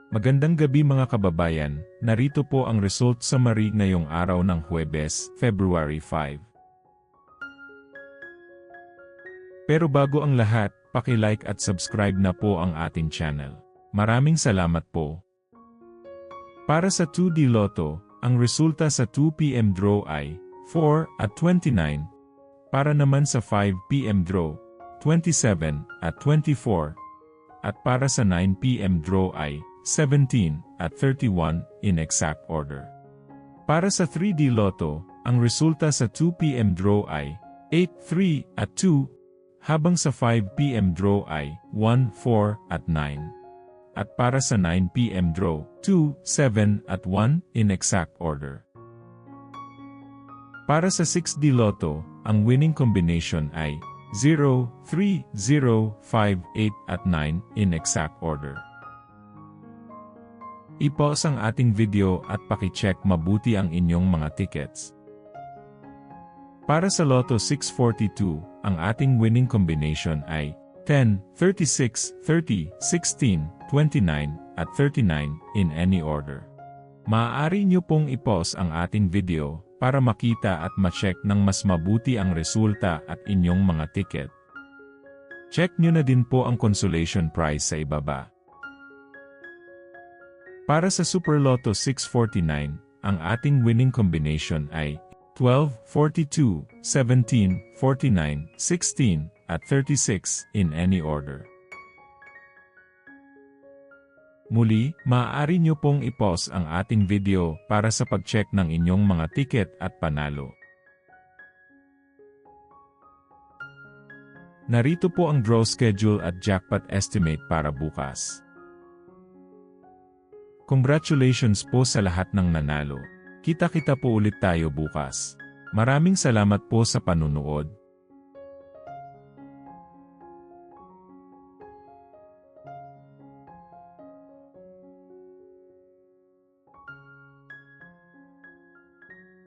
Magandang gabi mga kababayan, narito po ang result summary ngayong araw ng Huwebes, February 5. Pero bago ang lahat, paki-like at subscribe na po ang ating channel. Maraming salamat po. Para sa 2D Lotto, ang resulta sa 2 PM draw ay 4 at 29. Para naman sa 5 PM draw, 27 at 24. At para sa 9 PM draw ay 17 at 31 in exact order. Para sa 3D Lotto, ang resulta sa 2 PM draw ay 8, 3 at 2, habang sa 5 PM draw ay 1, 4 at 9. At para sa 9 PM draw, 2, 7 at 1 in exact order. Para sa 6D Lotto, ang winning combination ay 0, 3, 0, 5, 8 at 9 in exact order. I-pause ang ating video at paki-check mabuti ang inyong mga tickets. Para sa Lotto 642, ang ating winning combination ay 10, 36, 30, 16, 29, at 39 in any order. Maaari nyo pong i-pause ang ating video para makita at ma-check ng mas mabuti ang resulta at inyong mga ticket. Check nyo na din po ang consolation prize sa ibaba. Para sa Super Lotto 649, ang ating winning combination ay 12, 42, 17, 49, 16, at 36 in any order. Muli, maaari nyo pong i-pause ang ating video para sa pag-check ng inyong mga ticket at panalo. Narito po ang draw schedule at jackpot estimate para bukas. Congratulations po sa lahat ng nanalo. Kita-kita po ulit tayo bukas. Maraming salamat po sa panunood.